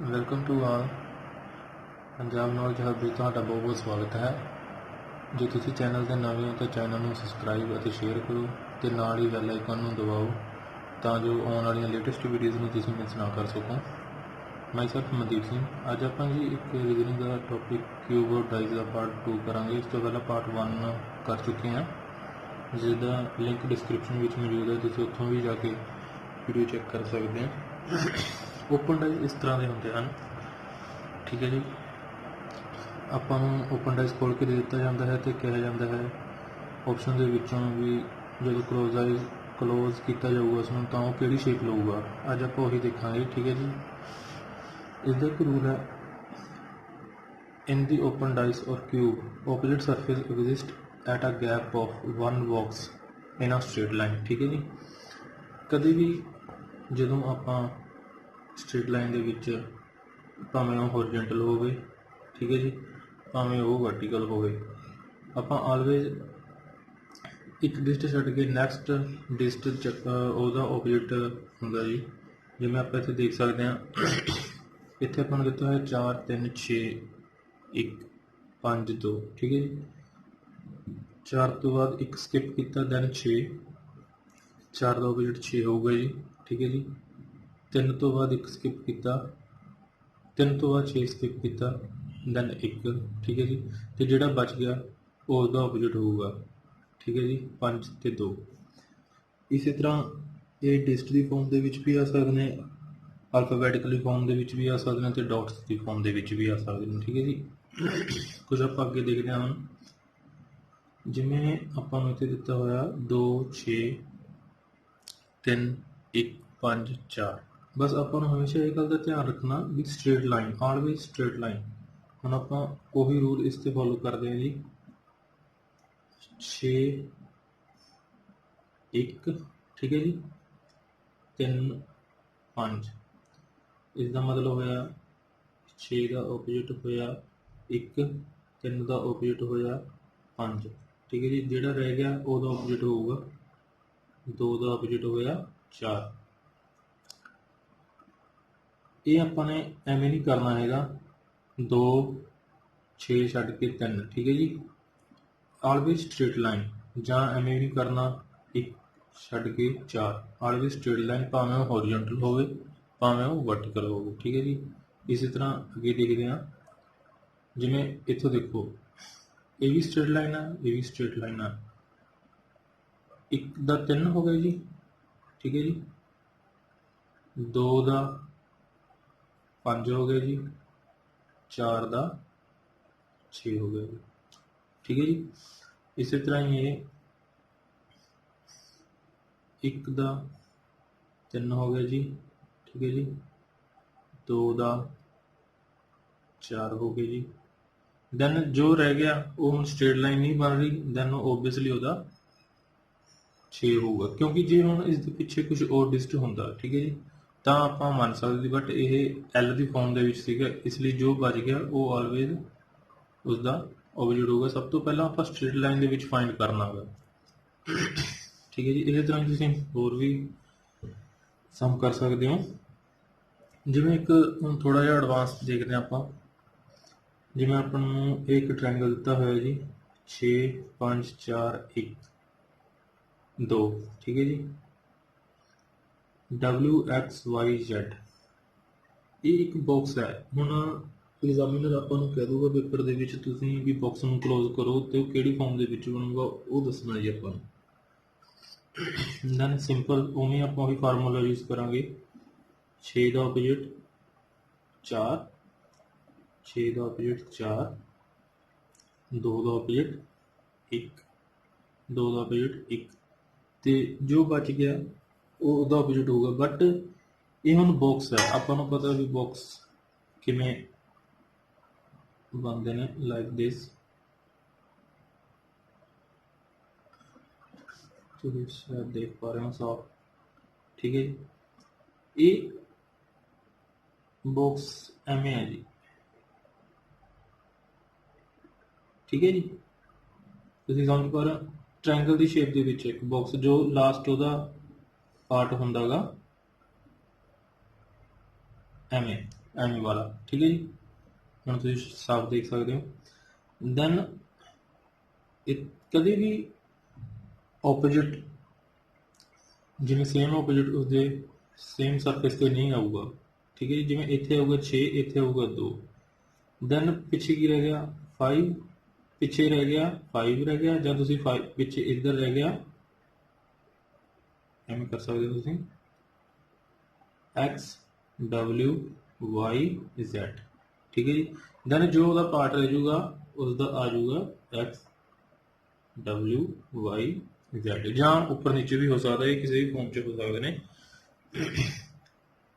Welcome to all. Punjab knowledge hub ਵਿੱਚ ਤੁਹਾਡਾ ਬਹੁਤ ਬਹੁਤ ਸਵਾਗਤ ਹੈ। ਜੇ ਤੁਸੀਂ ਚੈਨਲ 'ਤੇ ਨਵੇਂ ਹੋ ਤਾਂ ਚੈਨਲ ਨੂੰ ਸਬਸਕ੍ਰਾਈਬ ਅਤੇ ਸ਼ੇਅਰ ਕਰੋ ਅਤੇ ਨਾਲ ਹੀ ਬੈਲ ਆਈਕਨ ਨੂੰ ਦਬਾਓ ਤਾਂ ਜੋ ਆਉਣ ਵਾਲੀਆਂ ਲੇਟੈਸਟ ਵੀਡੀਓਜ਼ ਨੂੰ ਤੁਸੀਂ ਮਿਸ ਨਾ ਕਰ ਸਕੋ। ਮੈਂ ਸੈਲਫ ਮਨਦੀਪ ਸਿੰਘ। ਅੱਜ ਆਪਾਂ ਜੀ ਇੱਕ ਰੀਜ਼ਨਿੰਗ ਦਾ ਟੌਪਿਕ ਕਿਊਬ ਔਰ ਡਾਈਜ਼ ਦਾ ਪਾਰਟ 2 ਕਰਾਂਗੇ। ਇਸ ਤੋਂ ਪਹਿਲਾਂ ਪਾਰਟ 1 ਕਰ ਚੁੱਕੇ ਹਾਂ, ਜਿਸਦਾ ਲਿੰਕ ਡਿਸਕ੍ਰਿਪਸ਼ਨ ਵਿੱਚ ਮੌਜੂਦ ਹੈ, ਤੁਸੀਂ ਉੱਥੋਂ ਵੀ ਜਾ ਕੇ ਵੀਡੀਓ ਚੈੱਕ ਕਰ ਸਕਦੇ ਹੋ। ਓਪਨ ਡਾਈਜ਼ ਇਸ ਤਰ੍ਹਾਂ ਦੇ ਹੁੰਦੇ ਹਨ, ਠੀਕ ਹੈ ਜੀ। ਆਪਾਂ ਨੂੰ ਓਪਨ ਡਾਈਜ਼ ਖੋਲ੍ਹ ਕੇ ਦੇ ਦਿੱਤਾ ਜਾਂਦਾ ਹੈ ਅਤੇ ਕਿਹਾ ਜਾਂਦਾ ਹੈ ਆਪਸ਼ਨ ਦੇ ਵਿੱਚੋਂ ਵੀ ਜਦੋਂ ਕਲੋਜ਼ ਕੀਤਾ ਜਾਊਗਾ ਉਸਨੂੰ ਤਾਂ ਉਹ ਕਿਹੜੀ ਸ਼ੇਪ ਲਊਗਾ। ਅੱਜ ਆਪਾਂ ਉਹੀ ਦੇਖਾਂਗੇ, ਠੀਕ ਹੈ ਜੀ। ਇਸਦਾ ਇੱਕ ਰੂਲ ਹੈ, ਇਨ ਦੀ ਓਪਨ ਡਾਈਸ ਔਰ cube opposite surface exist at a gap of one box in a straight line, ਠੀਕ ਹੈ ਜੀ। ਕਦੇ ਵੀ ਜਦੋਂ ਆਪਾਂ ਸਟ੍ਰੇਟ ਲਾਈਨ ਦੇ ਵਿੱਚ ਭਾਵੇਂ ਉਹ ਹੋਰੀਜ਼ੋਨਟਲ ਹੋਵੇ, ਠੀਕ ਹੈ ਜੀ, ਭਾਵੇਂ ਉਹ ਵਰਟੀਕਲ ਹੋਵੇ, ਆਪਾਂ ਆਲਵੇਜ਼ ਇੱਕ ਡਿਸਟ ਛੱਡ ਕੇ ਨੈਕਸਟ ਡਿਸਟ ਉਹਦਾ ਓਪੋਜ਼ਿਟ ਹੁੰਦਾ ਜੀ। ਜਿਵੇਂ ਆਪਾਂ ਇੱਥੇ ਦੇਖ ਸਕਦੇ ਹਾਂ, ਇੱਥੇ ਆਪਾਂ ਨੂੰ ਦਿੱਤਾ ਹੋਇਆ 4 3 6 1 5 2, ਠੀਕ ਹੈ ਜੀ। 4 ਤੋਂ ਬਾਅਦ 1 ਸਕਿਪ ਕੀਤਾ, ਦੈਨ 6, 4 ਦਾ ਓਪੋਜ਼ਿਟ 6 ਹੋਊਗਾ ਜੀ, ਠੀਕ ਹੈ ਜੀ। 3 ਤੋਂ ਬਾਅਦ 1 ਸਕਿਪ ਕੀਤਾ, 3 ਤੋਂ ਬਾਅਦ 6 ਸਕਿਪ ਕੀਤਾ, ਦੈਨ 1, ਠੀਕ ਹੈ ਜੀ। ਅਤੇ ਜਿਹੜਾ ਬਚ ਗਿਆ ਉਹ ਉਹਦਾ ਓਪੋਜ਼ਿਟ ਹੋਊਗਾ, ਠੀਕ ਹੈ ਜੀ। 5 ਅਤੇ 2। ਇਸੇ ਤਰ੍ਹਾਂ ਇਹ ਡਿਸਟ ਦੀ ਫੋਰਮ ਦੇ ਵਿੱਚ ਵੀ ਆ ਸਕਦੇ ਨੇ, ਅਲਫਾਬੈਟਿਕਲੀ ਫੋਰਮ ਦੇ ਵਿੱਚ ਵੀ ਆ ਸਕਦੇ ਨੇ ਅਤੇ ਡਾਟਸ ਦੀ ਫੋਰਮ ਦੇ ਵਿੱਚ ਵੀ ਆ ਸਕਦੇ ਨੇ, ਠੀਕ ਹੈ ਜੀ। ਕੁਝ ਆਪਾਂ ਅੱਗੇ ਦੇਖਦੇ ਹਾਂ ਹੁਣ। ਜਿਵੇਂ ਆਪਾਂ ਨੂੰ ਇੱਥੇ ਦਿੱਤਾ ਹੋਇਆ 2 6 3 1 5 4। ਬਸ ਆਪਾਂ ਨੂੰ ਹਮੇਸ਼ਾ ਇਹ ਗੱਲ ਦਾ ਧਿਆਨ ਰੱਖਣਾ ਵੀ straight line, always straight line. ਹੁਣ ਆਪਾਂ ਉਹੀ ਰੂਲ ਇਸ 'ਤੇ ਫੋਲੋ ਕਰਦੇ ਹਾਂ ਜੀ। 6 1, ਠੀਕ ਹੈ ਜੀ, 3 5। ਇਸ ਦਾ ਮਤਲਬ ਹੋਇਆ 6 ਦਾ ਓਪੋਜ਼ਿਟ ਹੋਇਆ 1, 3 ਦਾ ਓਪੋਜ਼ਿਟ ਹੋਇਆ 5, ਠੀਕ ਹੈ ਜੀ। ਜਿਹੜਾ ਰਹਿ ਗਿਆ ਉਹਦਾ ਓਪੋਜ਼ਿਟ ਹੋਊਗਾ 2 ਦਾ ਓਪੋਜ਼ਿਟ ਹੋਇਆ 4। ਇਹ ਆਪਾਂ ਨੇ ਐਵੇਂ ਨਹੀਂ ਕਰਨਾ ਹੈਗਾ 2 6 ਛੱਡ ਕੇ 3, ਠੀਕ ਹੈ ਜੀ। ਆਲਵੇਜ਼ ਸਟ੍ਰੇਟ ਲਾਈਨ, ਜਾਂ ਐਵੇਂ ਨਹੀਂ ਕਰਨਾ 1 ਛੱਡ ਕੇ 4, ਆਲਵੇਜ਼ ਸਟ੍ਰੇਟ ਲਾਈਨ, ਭਾਵੇਂ ਉਹ ਹੋਰੀਜ਼ੋਨਟਲ ਹੋਵੇ ਭਾਵੇਂ ਉਹ ਵਰਟੀਕਲ ਹੋਵੇ, ਠੀਕ ਹੈ ਜੀ। ਇਸੇ ਤਰ੍ਹਾਂ ਅੱਗੇ ਦੇਖਦੇ ਹਾਂ। ਜਿਵੇਂ ਇੱਥੋਂ ਦੇਖੋ, ਇਹ ਵੀ ਸਟ੍ਰੇਟ ਲਾਈਨ ਆ, ਇਹ ਵੀ ਸਟ੍ਰੇਟ ਲਾਈਨ ਆ। 1 ਦਾ 3 ਹੋ ਗਿਆ ਜੀ, ਠੀਕ ਹੈ ਜੀ। 2 ਦਾ 5 ਹੋ ਗਿਆ ਜੀ, 4 ਦਾ 6 ਹੋ ਗਿਆ ਜੀ, ਠੀਕ ਹੈ ਜੀ। ਇਸੇ ਤਰ੍ਹਾਂ ਹੀ ਇਹ 1 ਦਾ 3 ਹੋ ਗਿਆ ਜੀ, ਠੀਕ ਹੈ ਜੀ। 2 ਦਾ 4 ਹੋ ਗਿਆ ਜੀ। ਦੈਨ ਜੋ ਰਹਿ ਗਿਆ ਉਹ ਹੁਣ ਸਟ੍ਰੇਟ ਲਾਈਨ ਨਹੀਂ ਬਣ ਰਹੀ, ਦੈਨ ਓਬਵੀਅਸਲੀ ਉਹਦਾ 6 ਹੋਊਗਾ, ਕਿਉਂਕਿ ਜੇ ਹੁਣ ਇਸ ਦੇ ਪਿੱਛੇ ਕੁਝ ਹੋਰ ਡਿਸਟ ਹੁੰਦਾ, ਠੀਕ ਹੈ ਜੀ, ਤਾਂ ਆਪਾਂ ਮੰਨ ਸਕਦੇ। ਬਟ ਇਹ ਐਲ ਦੀ ਫਾਰਮ ਦੇ ਵਿੱਚ ਸੀਗਾ, ਇਸ ਲਈ ਜੋ ਬਚ ਗਿਆ ਉਹ ਆਲਵੇਜ਼ ਉਸਦਾ ਓਪੋਜ਼ਿਟ ਹੋਊਗਾ। ਸਭ ਤੋਂ ਪਹਿਲਾਂ ਆਪਾਂ ਸਟ੍ਰੇਟ ਲਾਈਨ ਦੇ ਵਿੱਚ ਫਾਈਂਡ ਕਰਨਾ ਹੋਗਾ, ਠੀਕ ਹੈ ਜੀ। ਇਸੇ ਤਰ੍ਹਾਂ ਤੁਸੀਂ ਹੋਰ ਵੀ ਸਮ ਕਰ ਸਕਦੇ ਹੋ। ਜਿਵੇਂ ਇੱਕ ਹੁਣ ਥੋੜ੍ਹਾ ਜਿਹਾ ਐਡਵਾਂਸ ਦੇਖਦੇ ਹਾਂ ਆਪਾਂ। ਜਿਵੇਂ ਆਪਾਂ ਨੂੰ ਇਹ ਇੱਕ ਟ੍ਰਾਇੰਗਲ ਦਿੱਤਾ ਹੋਇਆ ਜੀ, 6 5 4 1 2, ਠੀਕ ਹੈ ਜੀ। WXYZ ਇਹ ਇੱਕ ਬਾਕਸ ਹੈ। ਹੁਣ ਐਗਜ਼ਾਮੀਨਰ ਆਪਾਂ ਨੂੰ ਕਹਿ ਦੂਗਾ ਪੇਪਰ ਦੇ ਵਿੱਚ ਤੁਸੀਂ ਵੀ ਬਾਕਸ ਨੂੰ ਕਲੋਜ਼ ਕਰੋ ਅਤੇ ਉਹ ਕਿਹੜੀ ਫਾਰਮ ਦੇ ਵਿੱਚ ਬਣੂਗਾ ਉਹ ਦੱਸਣਾ ਜੀ ਆਪਾਂ ਨੂੰ। ਦੈਨ ਸਿੰਪਲ ਉਵੇਂ ਆਪਾਂ ਉਹੀ ਫਾਰਮੂਲਾ ਯੂਜ਼ ਕਰਾਂਗੇ। 6 ਦਾ ਓਪੋਜ਼ਿਟ 4, 6 ਦਾ ਓਪੋਜ਼ਿਟ 4, 2 ਦਾ ਓਪੋਜ਼ਿਟ 1, 2 ਦਾ ਓਪੋਜ਼ਿਟ 1, ਅਤੇ ਜੋ ਬਚ ਗਿਆ ਉਹ ਉਹਦਾ ਓਪੋਜ਼ਿਟ ਹੋਊਗਾ। ਬਟ ਇਹ ਹੁਣ ਬਾਕਸ ਹੈ, ਆਪਾਂ ਨੂੰ ਪਤਾ ਵੀ ਬਾਕਸ ਕਿਵੇਂ ਬਣਦੇ ਨੇ, ਲਾਈਕ ਦਿਸ। ਤੁਸੀਂ ਸ਼ਾਇਦ ਦੇਖ ਪਾ ਰਹੇ ਹੋ ਸਾਫ, ਠੀਕ ਹੈ ਜੀ। ਇਹ ਬਾਕਸ ਐਵੇਂ ਹੈ ਜੀ, ਠੀਕ ਹੈ ਜੀ। ਤੁਸੀਂ ਸਮਝ ਪਾ ਰਹੇ ਹੋ, ਟ੍ਰਾਇੰਗਲ ਦੀ ਸ਼ੇਪ ਦੇ ਵਿੱਚ ਇੱਕ ਬਾਕਸ, ਜੋ ਲਾਸਟ ਉਹਦਾ ਪਾਰਟ ਹੁੰਦਾ ਗਾ ਐਵੇਂ। ਐਵੇਂ ਵਾਲਾ, ਠੀਕ ਹੈ ਜੀ। ਹੁਣ ਤੁਸੀਂ ਸਾਫ਼ ਦੇਖ ਸਕਦੇ ਹੋ। ਦੈਨ ਇਹ ਕਦੇ ਵੀ ਆਪੋਜਿਟ, ਜਿਵੇਂ ਸੇਮ ਆਪੋਜਿਟ ਉਸਦੇ ਸੇਮ ਸਰਫੇਸ ਤੇ ਨਹੀਂ ਆਊਗਾ, ਠੀਕ ਹੈ ਜੀ। ਜਿਵੇਂ ਇੱਥੇ ਆਊਗਾ 6, ਇੱਥੇ ਆਊਗਾ 2। ਦੈਨ ਪਿੱਛੇ ਕੀ ਰਹਿ ਗਿਆ 5, ਪਿੱਛੇ ਰਹਿ ਗਿਆ 5 ਰਹਿ ਗਿਆ, ਜਾਂ ਤੁਸੀਂ 5 ਪਿੱਛੇ ਇੱਧਰ ਰਹਿ ਗਿਆ, ਐਵੇਂ ਕਰ ਸਕਦੇ ਹੋ ਤੁਸੀਂ x w y z, ਠੀਕ ਹੈ ਜੀ। ਦੈਨ ਜੋ ਉਹਦਾ ਪਾਰਟ ਰਹਿ ਜਾਊਗਾ ਉਸਦਾ ਆ ਜਾਊਗਾ x w y z, ਜਾਂ ਉੱਪਰ ਨੀਚੇ ਵੀ ਹੋ ਸਕਦਾ, ਇਹ ਕਿਸੇ ਵੀ ਫਾਰਮ 'ਚ ਹੋ ਸਕਦੇ ਨੇ।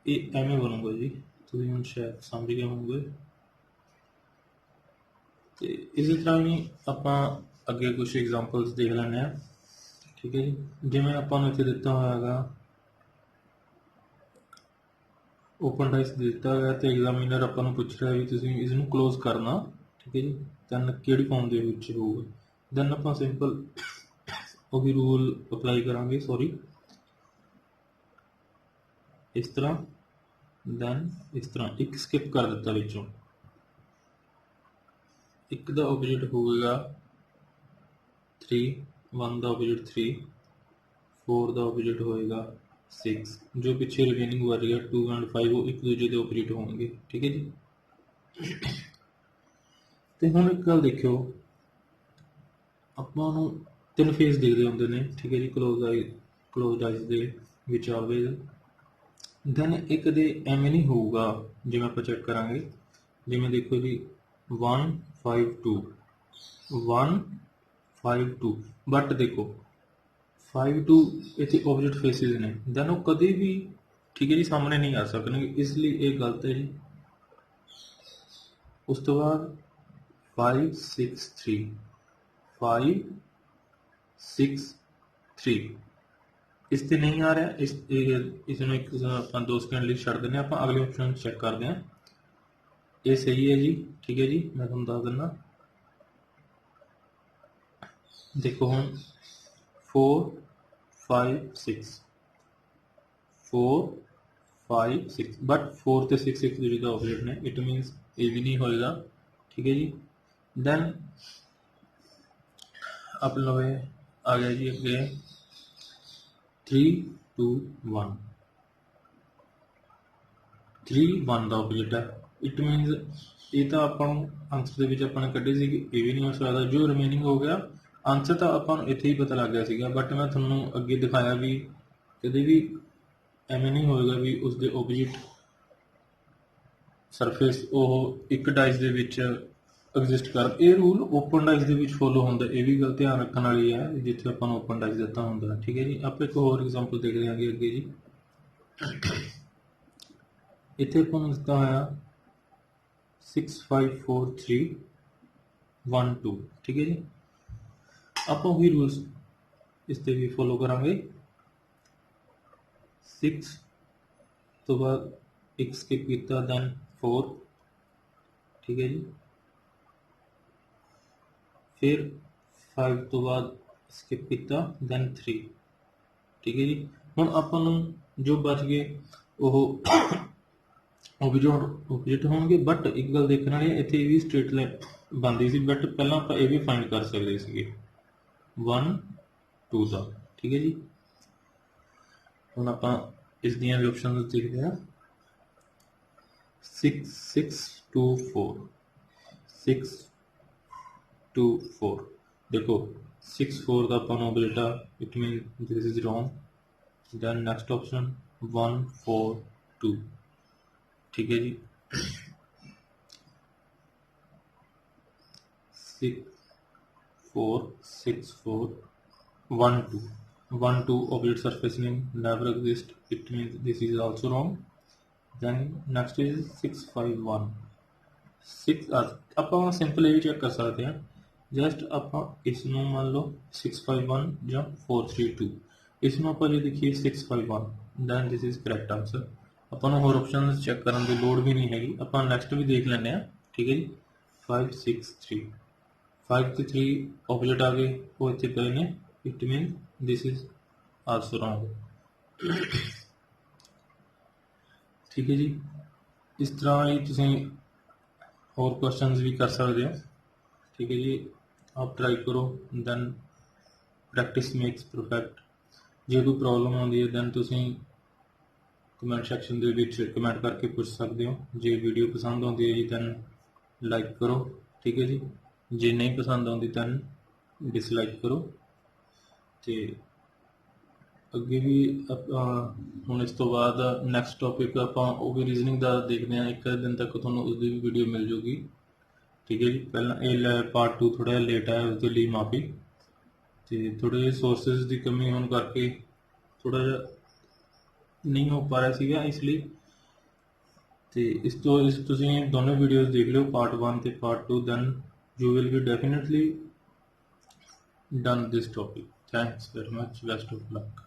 ਇਹ ਐਵੇਂ ਬਣੂਗਾ ਜੀ, ਤੁਸੀਂ ਹੁਣ ਸ਼ਾਇਦ ਸਮਝ ਗਏ ਹੋਵੋਗੇ। ਤੇ ਇਸੇ ਤਰ੍ਹਾਂ ਹੀ ਆਪਾਂ ਅੱਗੇ ਕੁਝ ਐਗਜ਼ਾਮਪਲਸ ਦੇਖ ਲੈਂਦੇ ਹਾਂ, ਠੀਕ ਹੈ ਜੀ। ਜਿਵੇਂ ਆਪਾਂ ਨੂੰ ਇੱਥੇ ਦਿੱਤਾ ਹੋਇਆ ਹੈਗਾ ਓਪਨ ਡਾਈਸ ਦਿੱਤਾ ਹੋਇਆ, ਤੇ ਐਗਜ਼ਾਮੀਨਰ ਆਪਾਂ ਨੂੰ ਪੁੱਛ ਰਿਹਾ ਵੀ ਤੁਸੀਂ ਇਸ ਨੂੰ ਕਲੋਜ਼ ਕਰਨਾ, ਠੀਕ ਹੈ ਜੀ। ਦੈਨ ਕਿਹੜੀ ਫਾਰਮ ਦੇ ਵਿੱਚ ਹੋਊਗਾ। ਦੈਨ ਆਪਾਂ ਸਿੰਪਲ ਉਹੀ ਰੂਲ ਅਪਲਾਈ ਕਰਾਂਗੇ, ਸੌਰੀ ਇਸ ਤਰ੍ਹਾਂ, ਦੈਨ ਇਸ ਤਰ੍ਹਾਂ ਇੱਕ ਸਕਿਪ ਕਰ ਦਿੱਤਾ ਵਿੱਚੋਂ। ਇੱਕ ਦਾ ਆਪੋਜਿਟ ਹੋਵੇਗਾ 3, 1 ਦਾ ਆਪੋਜਿਟ 3, 4 ਦਾ ਆਪੋਜਿਟ ਹੋਏਗਾ 6, ਜੋ ਪਿੱਛੇ ਰਿਮੇਨਿੰਗ ਬਚ ਗਿਆ 2 ਐਂਡ 5, ਉਹ ਇੱਕ ਦੂਜੇ ਦੇ ਆਪੋਜਿਟ ਹੋਣਗੇ, ਠੀਕ ਹੈ ਜੀ। ਤੇ ਹੁਣ ਇੱਕ ਗੱਲ ਦੇਖਿਓ, ਆਪਾਂ ਨੂੰ 3 ਫੇਸ ਦਿਖਦੇ ਹੁੰਦੇ ਨੇ, ਠੀਕ ਹੈ ਜੀ, ਕਲੋਜ਼ਡ ਆਈਜ਼ ਦੇ ਵਿੱਚ ਆਲਵੇਜ਼। ਦੈਨ ਇਹ ਕਦੇ ਐਵੇਂ ਨਹੀਂ ਹੋਊਗਾ, ਜਿਵੇਂ ਆਪਾਂ ਚੈੱਕ ਕਰਾਂਗੇ, ਜਿਵੇਂ ਦੇਖੋ ਜੀ 1 5 2 1 5 2, ਬਟ ਦੇਖੋ 5 2 ਇੱਥੇ ਆਪੋਜਿਟ ਫੇਸਿਸ ਨੇ, ਦੈਨ ਉਹ ਕਦੇ ਵੀ, ਠੀਕ ਹੈ ਜੀ, ਸਾਹਮਣੇ ਨਹੀਂ ਆ ਸਕਣਗੇ, ਇਸ ਲਈ ਇਹ ਗਲਤ ਹੈ ਜੀ। ਉਸ ਤੋਂ ਬਾਅਦ 5 6 3 5 6 3, ਇਸ ਤੇ ਨਹੀਂ ਆ ਰਿਹਾ, ਇਸ ਨੂੰ ਇੱਕ ਆਪਾਂ 2 ਸਕਿੰਟ ਲਈ ਛੱਡ ਦਿੰਦੇ ਹਾਂ, ਆਪਾਂ ਅਗਲੇ ਆਪਸ਼ਨ ਚੈੱਕ ਕਰਦੇ ਹਾਂ। ਇਹ ਸਹੀ ਹੈ ਜੀ, ਠੀਕ ਹੈ ਜੀ, ਮੈਂ ਤੁਹਾਨੂੰ ਦੱਸ ਦਿੰਦਾ। ਦੇਖੋ ਹੁਣ 4 5 6 4 5 6, ਬਟ 4 ਤੇ 6 ਇੱਕ ਦੂਜੇ ਦਾ ਆਪੋਜਿਟ ਨੇ, ਇਟ ਮੀਨਸ ਇਹ ਵੀ ਨਹੀਂ ਹੋਏਗਾ, ਠੀਕ ਹੈ ਜੀ। ਦੈਨ ਆਪ ਲਵੇ ਆ ਗਿਆ ਜੀ ਅੱਗੇ 3 2 1, 3 1 ਦਾ ਆਪੋਜਿਟ ਹੈ, ਇਟ ਮੀਨਸ ਇਹ ਤਾਂ ਆਪਾਂ ਨੂੰ ਆਨਸਰ ਦੇ ਵਿੱਚ ਆਪਾਂ ਨੇ ਕੱਢੀ ਸੀ ਕਿ ਇਹ ਵੀ ਨਹੀਂ ਹੋ ਸਕਦਾ। ਜੋ ਰਿਮੇਨਿੰਗ ਹੋ ਗਿਆ ਆਨਸਰ ਤਾਂ ਆਪਾਂ ਨੂੰ ਇੱਥੇ ਹੀ ਪਤਾ ਲੱਗ ਗਿਆ ਸੀਗਾ, ਬਟ ਮੈਂ ਤੁਹਾਨੂੰ ਅੱਗੇ ਦਿਖਾਇਆ ਵੀ ਕਦੇ ਵੀ ਐਵੇਂ ਨਹੀਂ ਹੋਏਗਾ ਵੀ ਉਸਦੇ ਆਪੋਜਿਟ ਸਰਫੇਸ ਉਹ ਇੱਕ ਡਾਈਸ ਦੇ ਵਿੱਚ ਐਗਜ਼ਿਸਟ ਕਰ। ਇਹ ਰੂਲ ਓਪਨ ਡਾਈਸ ਦੇ ਵਿੱਚ ਫੋਲੋ ਹੁੰਦਾ, ਇਹ ਵੀ ਗੱਲ ਧਿਆਨ ਰੱਖਣ ਵਾਲੀ ਹੈ, ਜਿੱਥੇ ਆਪਾਂ ਨੂੰ ਓਪਨ ਡਾਈਸ ਦਿੱਤਾ ਹੁੰਦਾ, ਠੀਕ ਹੈ ਜੀ। ਆਪਾਂ ਇੱਕ ਹੋਰ ਐਗਜ਼ਾਮਪਲ ਦੇਖ ਲਵਾਂਗੇ ਅੱਗੇ ਜੀ। ਇੱਥੇ ਆਪਾਂ ਨੂੰ ਦਿੱਤਾ ਹੋਇਆ 6 5 4 3 1 2, ਠੀਕ ਹੈ ਜੀ। ਆਪਾਂ ਉਹੀ ਰੂਲਸ ਇਸ ਤੇ ਵੀ ਫੋਲੋ ਕਰਾਂਗੇ। 6 ਤੋਂ ਬਾਅਦ ਇੱਕ ਸਕਿਪ ਕੀਤਾ, ਦੈਨ 4, ਠੀਕ ਹੈ ਜੀ। ਫਿਰ 5 ਤੋਂ ਬਾਅਦ ਸਕਿਪ ਕੀਤਾ, ਦੈਨ 3, ਠੀਕ ਹੈ ਜੀ। ਹੁਣ ਆਪਾਂ ਨੂੰ ਜੋ ਬਚ ਗਏ ਉਹ ਆਪੋਜਿਟ ਹੋਣਗੇ, ਬਟ ਇੱਕ ਗੱਲ ਦੇਖਣ ਵਾਲੀ ਹੈ, ਇੱਥੇ ਇਹ ਵੀ ਸਟ੍ਰੇਟ ਲਾਈਨ ਬਣਦੀ ਸੀ, ਬਟ ਪਹਿਲਾਂ ਆਪਾਂ ਇਹ ਵੀ ਫਾਈਂਡ ਕਰ ਸਕਦੇ ਸੀਗੇ 1 2 ਦਾ, ਠੀਕ ਹੈ ਜੀ। ਹੁਣ ਆਪਾਂ ਇਸ ਦੀਆਂ ਵੀ ਆਪਸ਼ਨ ਦੇਖਦੇ ਹਾਂ। 6 6 2 4 6 2 4, ਦੇਖੋ 6 4 ਦਾ ਆਪਾਂ ਨੂੰ ਆਪੋਜਿਟ ਆ, it mean this is wrong. Then next option 1 4 2, ठीक है जी। 6 4 6 4 1 2 1 2 opposite surface name never exist, it means this is also wrong. Then next is 6 5 1 6, ਆਪਾਂ ਸਿੰਪਲ ਇਹ ਵੀ ਚੈੱਕ ਕਰ ਸਕਦੇ ਹਾਂ, ਜਸਟ ਆਪਾਂ ਇਸ ਨੂੰ ਮੰਨ ਲਓ 6 5 1 ਜਾਂ 4 3 2, ਇਸ ਨੂੰ ਆਪਾਂ ਜੇ ਦੇਖੀਏ 6 5 1, then this is correct answer। ਆਪਾਂ ਨੂੰ ਹੋਰ ਆਪਸ਼ਨਸ ਚੈੱਕ ਕਰਨ ਦੀ ਲੋੜ ਵੀ ਨਹੀਂ ਹੈਗੀ, ਆਪਾਂ ਨੈਕਸਟ ਵੀ ਦੇਖ ਲੈਂਦੇ ਹਾਂ, ਠੀਕ ਹੈ ਜੀ। 5 6 3 5 ਤੇ 3 ਆਪੋਜਿਟ ਆ ਗਏ, ਉਹ ਇੱਥੇ ਪਏ ਨੇ, it mean this is also wrong, ਠੀਕ ਹੈ ਜੀ। ਇਸ ਤਰ੍ਹਾਂ ਹੀ ਤੁਸੀਂ ਹੋਰ ਕੁਐਸਚਨਸ ਵੀ ਕਰ ਸਕਦੇ ਹੋ। ਠੀਕ ਹੈ ਜੀ, ਆਪ ਟਰਾਈ ਕਰੋ, ਦੈਨ ਪ੍ਰੈਕਟਿਸ ਮੇਕਸ ਪਰਫੈਕਟ। ਜੇ ਕੋਈ ਪ੍ਰੋਬਲਮ ਆਉਂਦੀ ਹੈ ਦੈਨ ਤੁਸੀਂ ਕਮੈਂਟ ਸੈਕਸ਼ਨ ਦੇ ਵਿੱਚ ਕਮੈਂਟ ਕਰਕੇ ਪੁੱਛ ਸਕਦੇ ਹੋ। ਜੇ ਵੀਡੀਓ ਪਸੰਦ ਆਉਂਦੀ ਹੈ ਜੀ ਦੈਨ ਲਾਈਕ ਕਰੋ। ਠੀਕ ਹੈ ਜੀ, ਜੇ ਨਹੀਂ ਪਸੰਦ ਆਉਂਦੀ ਦੈਨ ਡਿਸਲਾਈਕ ਕਰੋ। ਤੇ ਅੱਗੇ ਵੀ ਹੁਣ ਇਸ ਤੋਂ ਬਾਅਦ ਨੈਕਸਟ ਟੌਪਿਕ ਆਪਾਂ ਉਹ ਵੀ ਰੀਜ਼ਨਿੰਗ ਦਾ ਦੇਖਦੇ ਹਾਂ। ਇੱਕ ਦਿਨ ਤੱਕ ਤੁਹਾਨੂੰ ਉਸਦੀ ਵੀ ਵੀਡੀਓ ਮਿਲ ਜੂਗੀ। ਠੀਕ ਹੈ ਜੀ, ਪਹਿਲਾਂ ਇਹ ਪਾਰਟ 2 ਥੋੜ੍ਹਾ ਜਿਹਾ ਲੇਟ ਆਇਆ, ਉਸਦੇ ਲਈ ਮਾਫੀ। ਤੇ ਥੋੜ੍ਹੇ ਜਿਹੇ ਸੋਰਸਿਸ ਦੀ ਕਮੀ ਹੋਣ ਕਰਕੇ ਥੋੜ੍ਹਾ ਜਿਹਾ ਨਹੀਂ ਹੋ ਪਾ ਰਿਹਾ ਸੀਗਾ, ਇਸ ਲਈ। ਤੇ ਇਸ ਤੁਸੀਂ ਦੋਨੋਂ ਵੀਡੀਓਜ਼ ਦੇਖ ਲਿਓ, ਪਾਰਟ 1 ਤੇ part 2, then you will be definitely done this topic. Thanks very much, best of luck.